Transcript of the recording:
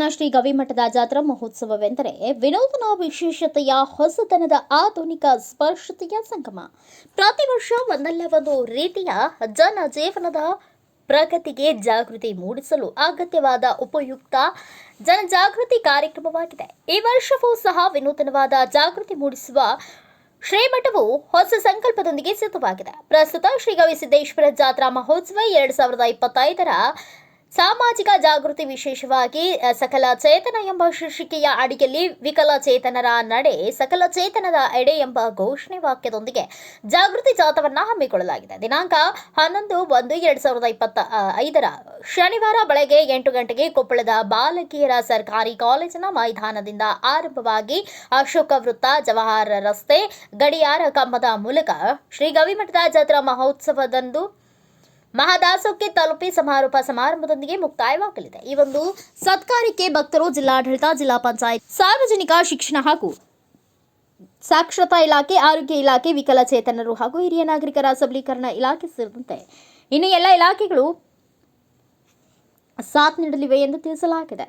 ದೇವಸ್ಥಾನ ಶ್ರೀ ಗವಿಮಠದ ಜಾತ್ರಾ ಮಹೋತ್ಸವವೆಂದರೆ ವಿನೂತನ ವಿಶೇಷತೆಯ ಹೊಸತನದ ಆಧುನಿಕ ಸ್ಪರ್ಶತೆಯ ಸಂಗಮ. ಪ್ರತಿ ವರ್ಷ ಒಂದಲ್ಲ ಒಂದು ರೀತಿಯ ಜನಜೀವನದ ಪ್ರಗತಿಗೆ ಜಾಗೃತಿ ಮೂಡಿಸಲು ಅಗತ್ಯವಾದ ಉಪಯುಕ್ತ ಜನಜಾಗೃತಿ ಕಾರ್ಯಕ್ರಮವಾಗಿದೆ. ಈ ವರ್ಷವೂ ಸಹ ವಿನೂತನವಾದ ಜಾಗೃತಿ ಮೂಡಿಸುವ ಶ್ರೀಮಠವು ಹೊಸ ಸಂಕಲ್ಪದೊಂದಿಗೆ ಸಿದ್ಧವಾಗಿದೆ. ಪ್ರಸ್ತುತ ಶ್ರೀ ಗವಿಸಿದ್ದೇಶ್ವರ ಜಾತ್ರಾ ಮಹೋತ್ಸವ 2025ರ ಸಾಮಾಜಿಕ ಜಾಗೃತಿ, ವಿಶೇಷವಾಗಿ ಸಕಲ ಚೇತನ ಎಂಬ ಶೀರ್ಷಿಕೆಯ ಅಡಿಯಲ್ಲಿ ವಿಕಲಚೇತನರ ನಡೆ ಸಕಲ ಚೇತನದ ಎಡೆ ಎಂಬ ಘೋಷಣೆ ವಾಕ್ಯದೊಂದಿಗೆ ಜಾಗೃತಿ ಜಾಥಾವನ್ನು ಹಮ್ಮಿಕೊಳ್ಳಲಾಗಿದೆ. ದಿನಾಂಕ 11/1/2025 ಶನಿವಾರ ಬೆಳಗ್ಗೆ 8 ಗಂಟೆಗೆ ಕೊಪ್ಪಳದ ಬಾಲಕಿಯರ ಸರ್ಕಾರಿ ಕಾಲೇಜಿನ ಮೈದಾನದಿಂದ ಆರಂಭವಾಗಿ ಅಶೋಕ ವೃತ್ತ, ಜವಾಹರ ರಸ್ತೆ, ಗಡಿಯಾರ ಕಂಬದ ಮೂಲಕ ಶ್ರೀ ಗವಿಮಠದ ಜಾತ್ರಾ ಮಹೋತ್ಸವದಂದು ಮಹಾದಾಸೋಹಕ್ಕೆ ತಲುಪಿ ಸಮಾರೋಪ ಸಮಾರಂಭದೊಂದಿಗೆ ಮುಕ್ತಾಯವಾಗಲಿದೆ. ಈ ಒಂದು ಸತ್ಕಾರ್ಯಕ್ಕೆ ಭಕ್ತರು, ಜಿಲ್ಲಾಡಳಿತ, ಜಿಲ್ಲಾ ಪಂಚಾಯತ್, ಸಾರ್ವಜನಿಕ ಶಿಕ್ಷಣ ಹಾಗೂ ಸಾಕ್ಷರತಾ ಇಲಾಖೆ, ಆರೋಗ್ಯ ಇಲಾಖೆ, ವಿಕಲಚೇತನರು ಹಾಗೂ ಹಿರಿಯ ನಾಗರಿಕರ ಸಬಲೀಕರಣ ಇಲಾಖೆ ಸೇರಿದಂತೆ ಇನ್ನು ಎಲ್ಲ ಇಲಾಖೆಗಳು ಸಾಥ್ ನೀಡಲಿವೆ ಎಂದು ತಿಳಿಸಲಾಗಿದೆ.